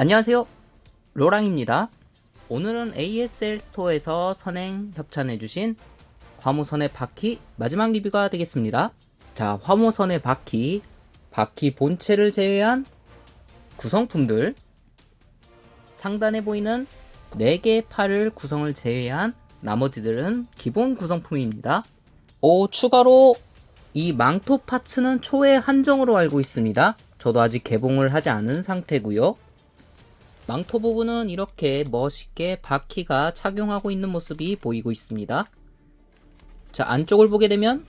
안녕하세요, 로랑입니다. 오늘은 ASL 스토어에서 선행 협찬해주신 화무선의 바퀴 마지막 리뷰가 되겠습니다. 자, 화무선의 바퀴 본체를 제외한 구성품들, 상단에 보이는 4개의 팔을 구성을 제외한 나머지들은 기본 구성품입니다. 추가로 이 망토 파츠는 초회 한정으로 알고 있습니다. 저도 아직 개봉을 하지 않은 상태고요. 망토 부분은 이렇게 멋있게 바퀴가 착용하고 있는 모습이 보이고 있습니다. 자, 안쪽을 보게 되면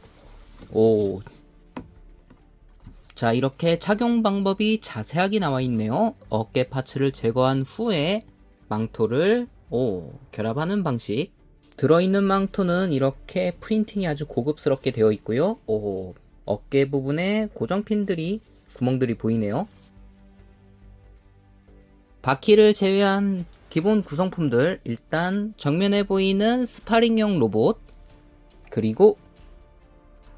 자, 이렇게 착용 방법이 자세하게 나와 있네요. 어깨 파츠를 제거한 후에 망토를 결합하는 방식. 들어있는 망토는 이렇게 프린팅이 아주 고급스럽게 되어 있고요. 어깨 부분에 고정핀들이 구멍들이 보이네요. 바퀴를 제외한 기본 구성품들, 일단 정면에 보이는 스파링용 로봇, 그리고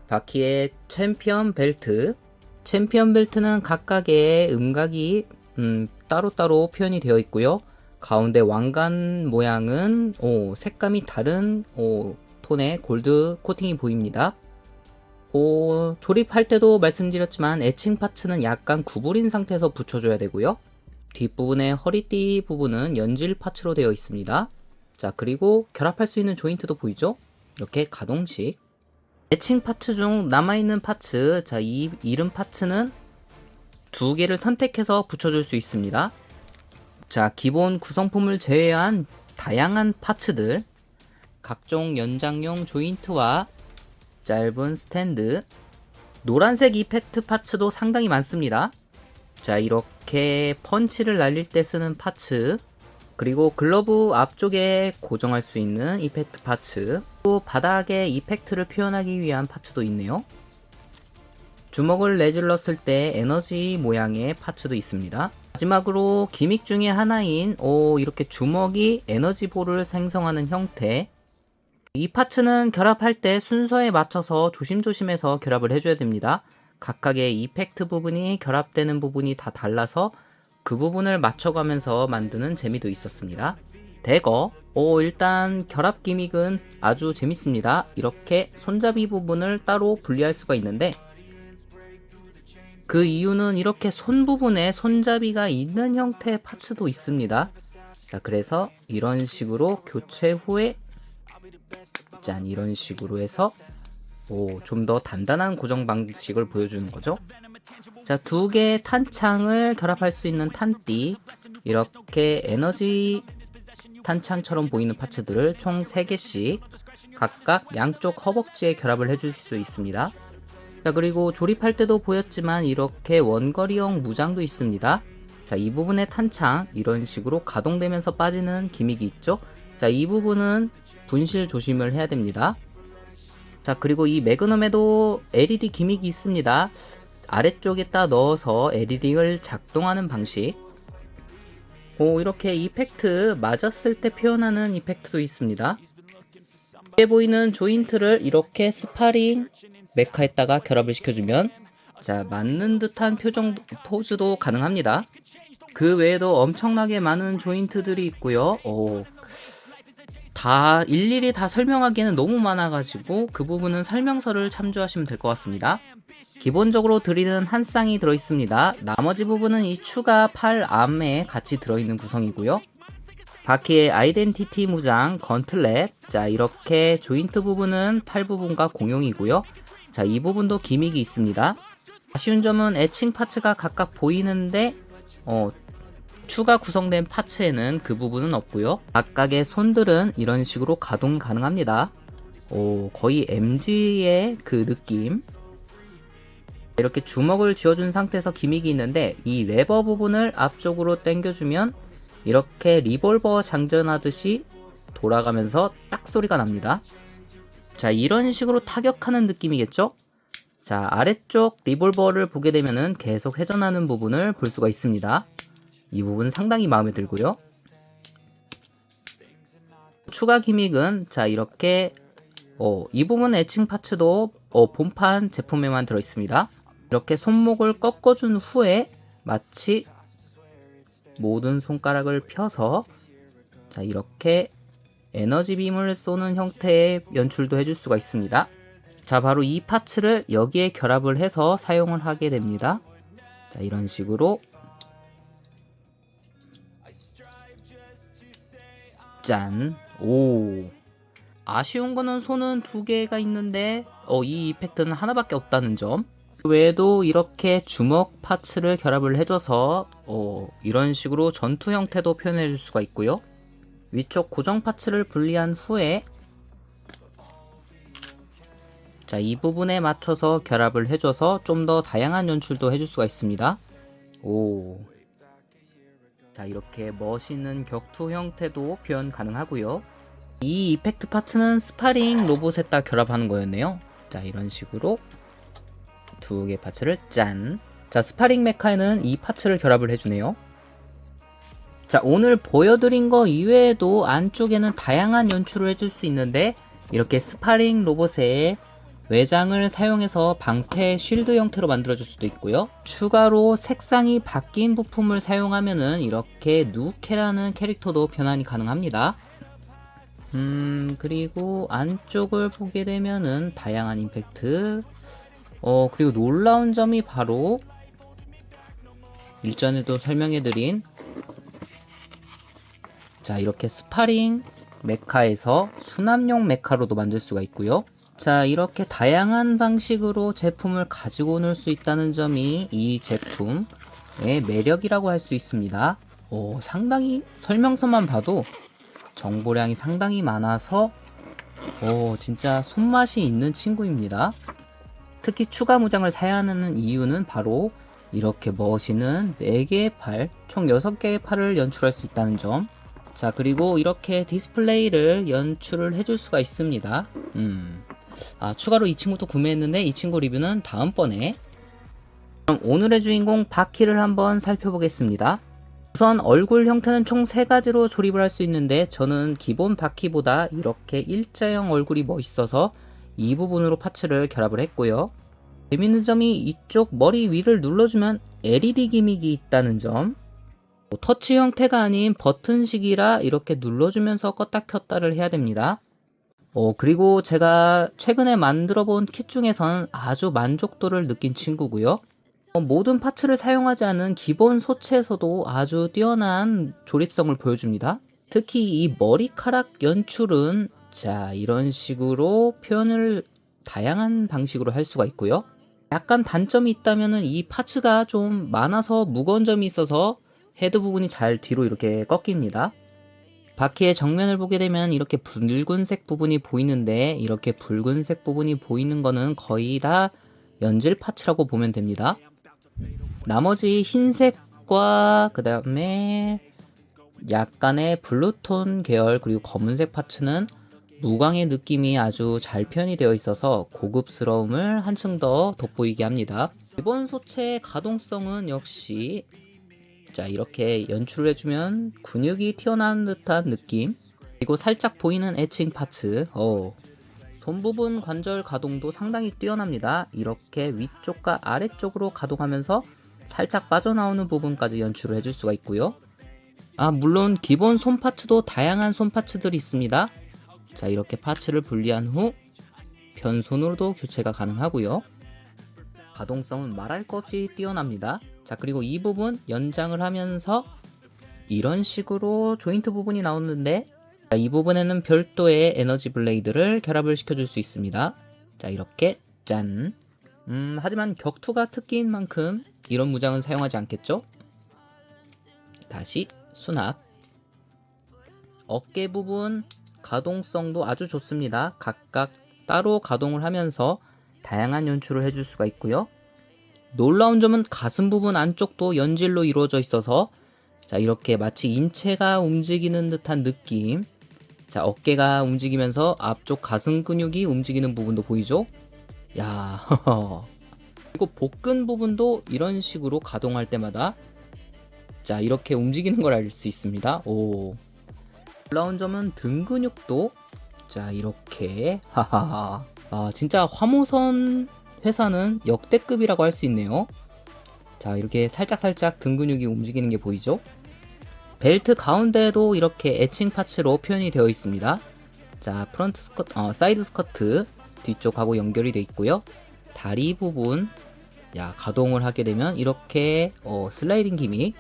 바퀴의 챔피언 벨트. 챔피언 벨트는 각각의 음각이 따로따로 표현이 되어 있고요. 가운데 왕관 모양은 색감이 다른 톤의 골드 코팅이 보입니다. 조립할 때도 말씀드렸지만 에칭 파츠는 약간 구부린 상태에서 붙여줘야 되고요. 뒷부분의 허리띠 부분은 연질 파츠로 되어 있습니다. 자, 그리고 결합할 수 있는 조인트도 보이죠? 이렇게 가동식. 에칭 파츠 중 남아있는 파츠, 자, 이 이름 파츠는 2개를 선택해서 붙여줄 수 있습니다. 자, 기본 구성품을 제외한 다양한 파츠들, 각종 연장용 조인트와 짧은 스탠드, 노란색 이펙트 파츠도 상당히 많습니다. 자, 이렇게 펀치를 날릴 때 쓰는 파츠, 그리고 글러브 앞쪽에 고정할 수 있는 이펙트 파츠, 또 바닥에 이펙트를 표현하기 위한 파츠도 있네요. 주먹을 내질렀을 때 에너지 모양의 파츠도 있습니다. 마지막으로 기믹 중에 하나인 이렇게 주먹이 에너지볼을 생성하는 형태. 이 파츠는 결합할 때 순서에 맞춰서 조심조심해서 결합을 해줘야 됩니다. 각각의 이펙트 부분이 결합되는 부분이 다 달라서 그 부분을 맞춰가면서 만드는 재미도 있었습니다. 대거 일단 결합 기믹은 아주 재밌습니다. 이렇게 손잡이 부분을 따로 분리할 수가 있는데, 그 이유는 이렇게 손 부분에 손잡이가 있는 형태의 파츠도 있습니다. 자, 그래서 이런 식으로 교체 후에 짠, 이런 식으로 해서 좀 더 단단한 고정 방식을 보여주는 거죠. 자, 2개의 탄창을 결합할 수 있는 탄띠, 이렇게 에너지 탄창처럼 보이는 파츠들을 총 3개씩 각각 양쪽 허벅지에 결합을 해줄 수 있습니다. 자, 그리고 조립할 때도 보였지만 이렇게 원거리형 무장도 있습니다. 자, 이 부분의 탄창 이런 식으로 가동되면서 빠지는 기믹이 있죠. 자, 이 부분은 분실 조심을 해야 됩니다. 자, 그리고 이 매그넘에도 LED 기믹이 있습니다. 아래쪽에다 넣어서 LED를 작동하는 방식. 이렇게 이펙트 맞았을 때 표현하는 이펙트도 있습니다. 위에 보이는 조인트를 이렇게 스파링 메카에다가 결합을 시켜주면 자, 맞는 듯한 포즈도 가능합니다. 그 외에도 엄청나게 많은 조인트들이 있고요. 다 일일이 다 설명하기에는 너무 많아가지고 그 부분은 설명서를 참조하시면 될 것 같습니다. 기본적으로 드리는 한 쌍이 들어있습니다. 나머지 부분은 이 추가 팔 암에 같이 들어있는 구성이고요. 바퀴의 아이덴티티 무장, 건틀렛. 자, 이렇게 조인트 부분은 팔 부분과 공용이고요. 자, 이 부분도 기믹이 있습니다. 아쉬운 점은 에칭 파츠가 각각 보이는데 추가 구성된 파츠에는 그 부분은 없고요. 각각의 손들은 이런 식으로 가동이 가능합니다. 거의 MG의 그 느낌. 이렇게 주먹을 쥐어준 상태에서 기믹이 있는데 이 레버 부분을 앞쪽으로 당겨주면 이렇게 리볼버 장전하듯이 돌아가면서 딱 소리가 납니다. 자, 이런 식으로 타격하는 느낌이겠죠? 자, 아래쪽 리볼버를 보게 되면은 계속 회전하는 부분을 볼 수가 있습니다. 이 부분 상당히 마음에 들고요. 추가 기믹은 자, 이렇게 이 부분 에칭 파츠도 본판 제품에만 들어있습니다. 이렇게 손목을 꺾어준 후에 마치 모든 손가락을 펴서 자, 이렇게 에너지 빔을 쏘는 형태의 연출도 해줄 수가 있습니다. 자, 바로 이 파츠를 여기에 결합을 해서 사용을 하게 됩니다. 자, 이런 식으로 짠! 오! 아쉬운 거는 손은 두 개가 있는데 이 이펙트는 하나밖에 없다는 점. 그 외에도 이렇게 주먹 파츠를 결합을 해줘서 이런 식으로 전투 형태도 표현해 줄 수가 있고요. 위쪽 고정 파츠를 분리한 후에 자, 이 부분에 맞춰서 결합을 해줘서 좀 더 다양한 연출도 해줄 수가 있습니다. 오. 자, 이렇게 멋있는 격투 형태도 표현 가능하고요. 이 이펙트 파츠는 스파링 로봇에다 결합하는 거였네요. 자, 이런 식으로 두 개 파츠를 짠. 자, 스파링 메카에는 이 파츠를 결합을 해주네요. 자, 오늘 보여드린 거 이외에도 안쪽에는 다양한 연출을 해줄 수 있는데 이렇게 스파링 로봇에 외장을 사용해서 방패 쉴드 형태로 만들어줄 수도 있고요. 추가로 색상이 바뀐 부품을 사용하면은 이렇게 누케라는 캐릭터도 변환이 가능합니다. 그리고 안쪽을 보게 되면은 다양한 임팩트. 그리고 놀라운 점이 바로 일전에도 설명해드린 자, 이렇게 스파링 메카에서 수납용 메카로도 만들 수가 있고요. 자, 이렇게 다양한 방식으로 제품을 가지고 놀 수 있다는 점이 이 제품의 매력이라고 할 수 있습니다. 상당히 설명서만 봐도 정보량이 상당히 많아서 진짜 손맛이 있는 친구입니다. 특히 추가 무장을 사야 하는 이유는 바로 이렇게 멋있는 4개의 팔, 총 6개의 팔을 연출할 수 있다는 점. 자, 그리고 이렇게 디스플레이를 연출을 해줄 수가 있습니다. 추가로 이 친구도 구매했는데 이 친구 리뷰는 다음번에. 그럼 오늘의 주인공 바퀴를 한번 살펴보겠습니다. 우선 얼굴 형태는 총 3가지로 조립을 할 수 있는데 저는 기본 바퀴보다 이렇게 일자형 얼굴이 멋있어서 이 부분으로 파츠를 결합을 했고요. 재밌는 점이 이쪽 머리 위를 눌러주면 LED 기믹이 있다는 점. 터치 형태가 아닌 버튼식이라 이렇게 눌러주면서 껐다 켰다를 해야 됩니다. 그리고 제가 최근에 만들어 본 킷 중에서는 아주 만족도를 느낀 친구고요. 모든 파츠를 사용하지 않은 기본 소체에서도 아주 뛰어난 조립성을 보여줍니다. 특히 이 머리카락 연출은 자, 이런 식으로 표현을 다양한 방식으로 할 수가 있고요. 약간 단점이 있다면 이 파츠가 좀 많아서 무거운 점이 있어서 헤드 부분이 잘 뒤로 이렇게 꺾입니다. 바퀴의 정면을 보게 되면 이렇게 붉은색 부분이 보이는데 이렇게 붉은색 부분이 보이는 거는 거의 다 연질 파츠라고 보면 됩니다. 나머지 흰색과 그 다음에 약간의 블루톤 계열 그리고 검은색 파츠는 무광의 느낌이 아주 잘 표현이 되어 있어서 고급스러움을 한층 더 돋보이게 합니다. 이번 소체의 가동성은 역시 자, 이렇게 연출을 해주면 근육이 튀어나온 듯한 느낌. 그리고 살짝 보이는 에칭 파츠. 손 부분 관절 가동도 상당히 뛰어납니다. 이렇게 위쪽과 아래쪽으로 가동하면서 살짝 빠져나오는 부분까지 연출을 해줄 수가 있고요. 물론 기본 손 파츠도 다양한 손 파츠들이 있습니다. 자, 이렇게 파츠를 분리한 후 변손으로도 교체가 가능하고요. 가동성은 말할 것 없이 뛰어납니다. 자, 그리고 이 부분 연장을 하면서 이런 식으로 조인트 부분이 나오는데 자, 이 부분에는 별도의 에너지 블레이드를 결합을 시켜줄 수 있습니다. 자, 이렇게 짠. 하지만 격투가 특기인 만큼 이런 무장은 사용하지 않겠죠? 다시 수납. 어깨 부분 가동성도 아주 좋습니다. 각각 따로 가동을 하면서 다양한 연출을 해줄 수가 있고요. 놀라운 점은 가슴 부분 안쪽도 연질로 이루어져 있어서 자, 이렇게 마치 인체가 움직이는 듯한 느낌. 자, 어깨가 움직이면서 앞쪽 가슴 근육이 움직이는 부분도 보이죠? 야, 그리고 복근 부분도 이런 식으로 가동할 때마다 자, 이렇게 움직이는 걸 알 수 있습니다. 놀라운 점은 등 근육도 자, 이렇게 하하하. 진짜 화모선 회사는 역대급이라고 할 수 있네요. 자, 이렇게 살짝살짝 등 근육이 움직이는 게 보이죠? 벨트 가운데에도 이렇게 에칭 파츠로 표현이 되어 있습니다. 자, 프런트 스커트, 사이드 스커트 뒤쪽하고 연결이 되어 있고요. 다리 부분, 가동을 하게 되면 이렇게 슬라이딩 기믹.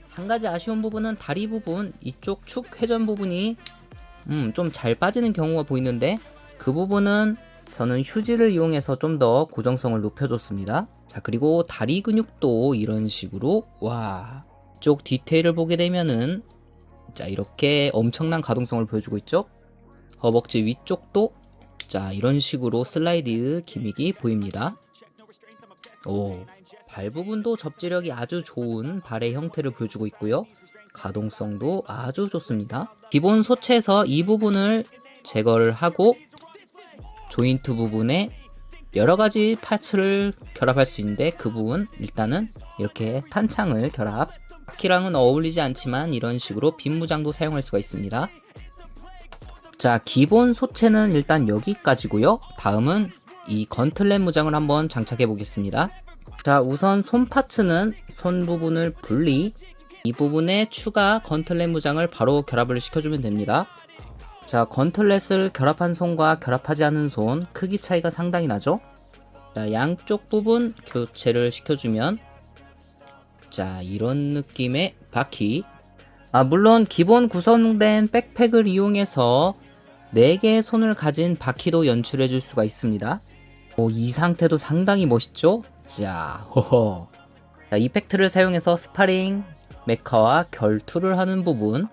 한 가지 아쉬운 부분은 다리 부분, 이쪽 축 회전 부분이 좀 잘 빠지는 경우가 보이는데, 그 부분은 저는 휴지를 이용해서 좀 더 고정성을 높여줬습니다. 자, 그리고 다리 근육도 이런 식으로, 이쪽 디테일을 보게 되면은, 자, 이렇게 엄청난 가동성을 보여주고 있죠. 허벅지 위쪽도, 자, 이런 식으로 슬라이드 기믹이 보입니다. 발 부분도 접지력이 아주 좋은 발의 형태를 보여주고 있고요. 가동성도 아주 좋습니다. 기본 소체에서 이 부분을 제거를 하고 조인트 부분에 여러가지 파츠를 결합할 수 있는데, 그 부분 일단은 이렇게 탄창을 결합. 바퀴랑은 어울리지 않지만 이런 식으로 빈 무장도 사용할 수가 있습니다. 자, 기본 소체는 일단 여기까지고요. 다음은 이 건틀렛 무장을 한번 장착해 보겠습니다. 자, 우선 손 파츠는 손 부분을 분리, 이 부분에 추가 건틀렛 무장을 바로 결합을 시켜주면 됩니다. 자, 건틀렛을 결합한 손과 결합하지 않은 손 크기 차이가 상당히 나죠. 자, 양쪽 부분 교체를 시켜주면, 자, 이런 느낌의 바퀴. 물론 기본 구성된 백팩을 이용해서 4개의 손을 가진 바퀴도 연출해 줄 수가 있습니다. 이 상태도 상당히 멋있죠? 자, 호호. 자, 이펙트를 사용해서 스파링 메카와 결투를 하는 부분.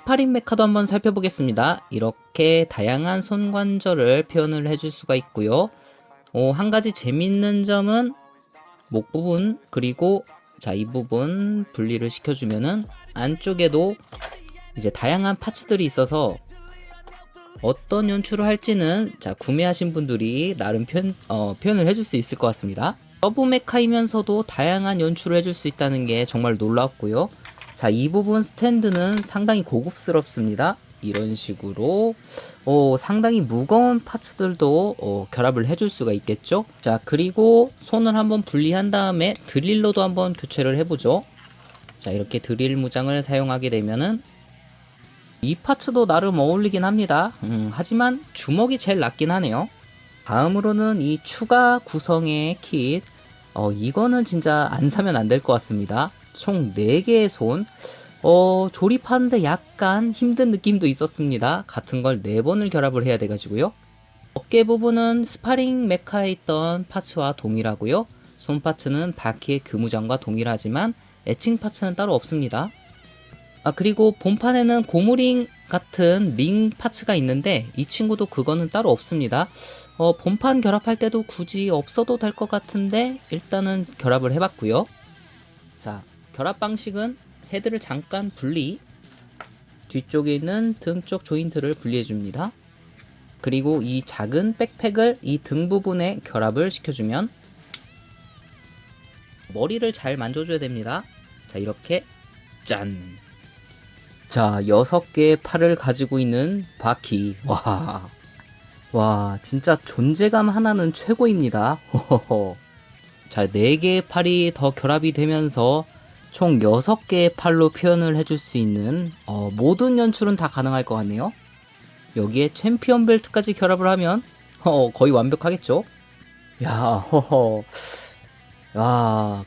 스파링 메카도 한번 살펴보겠습니다. 이렇게 다양한 손 관절을 표현을 해줄 수가 있고요. 한 가지 재밌는 점은 목 부분, 그리고 자, 이 부분 분리를 시켜주면은 안쪽에도 이제 다양한 파츠들이 있어서 어떤 연출을 할지는, 자, 구매하신 분들이 나름 표현을 해줄 수 있을 것 같습니다. 서브 메카이면서도 다양한 연출을 해줄 수 있다는 게 정말 놀랍고요. 자, 이 부분 스탠드는 상당히 고급스럽습니다. 이런 식으로 상당히 무거운 파츠들도 결합을 해줄 수가 있겠죠. 자, 그리고 손을 한번 분리한 다음에 드릴로도 한번 교체를 해보죠. 자, 이렇게 드릴 무장을 사용하게 되면은 이 파츠도 나름 어울리긴 합니다. 하지만 주먹이 제일 낫긴 하네요. 다음으로는 이 추가 구성의 킷. 이거는 진짜 안 사면 안 될 것 같습니다. 총 4개의 손. 조립하는데 약간 힘든 느낌도 있었습니다. 같은 걸 4번을 결합을 해야 돼가지고요. 어깨 부분은 스파링 메카에 있던 파츠와 동일하고요. 손 파츠는 바퀴의 금무장과 동일하지만 에칭 파츠는 따로 없습니다. 그리고 본판에는 고무링 같은 링 파츠가 있는데 이 친구도 그거는 따로 없습니다. 본판 결합할 때도 굳이 없어도 될 것 같은데 일단은 결합을 해봤고요. 자, 결합 방식은 헤드를 잠깐 분리, 뒤쪽에 있는 등 쪽 조인트를 분리해줍니다. 그리고 이 작은 백팩을 이 등 부분에 결합을 시켜주면, 머리를 잘 만져줘야 됩니다. 자, 이렇게 짠! 자, 6개의 팔을 가지고 있는 바퀴. 와, 진짜 존재감 하나는 최고입니다. 자, 4개의 팔이 더 결합이 되면서 총 6개의 팔로 표현을 해줄 수 있는 모든 연출은 다 가능할 것 같네요. 여기에 챔피언 벨트까지 결합을 하면 거의 완벽하겠죠?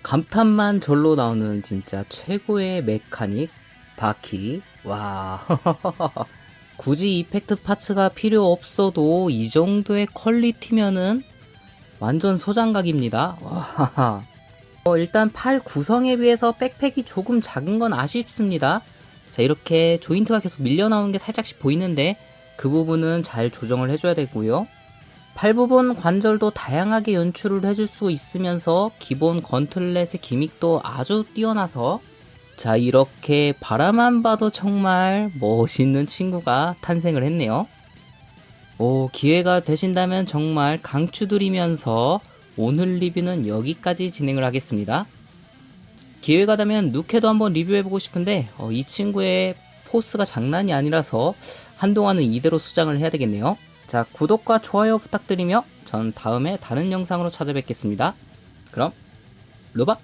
감탄만 절로 나오는 진짜 최고의 메카닉 바퀴. 와. 굳이 이펙트 파츠가 필요 없어도 이 정도의 퀄리티면은 완전 소장각입니다. 와. 일단 팔 구성에 비해서 백팩이 조금 작은 건 아쉽습니다. 자, 이렇게 조인트가 계속 밀려 나오는 게 살짝씩 보이는데 그 부분은 잘 조정을 해줘야 되고요. 팔 부분 관절도 다양하게 연출을 해줄 수 있으면서 기본 건틀렛의 기믹도 아주 뛰어나서, 자, 이렇게 바라만 봐도 정말 멋있는 친구가 탄생을 했네요. 기회가 되신다면 정말 강추드리면서 오늘 리뷰는 여기까지 진행을 하겠습니다. 기회가 되면 누케도 한번 리뷰해보고 싶은데 이 친구의 포스가 장난이 아니라서 한동안은 이대로 수장을 해야 되겠네요. 자, 구독과 좋아요 부탁드리며 전 다음에 다른 영상으로 찾아뵙겠습니다. 그럼 루바!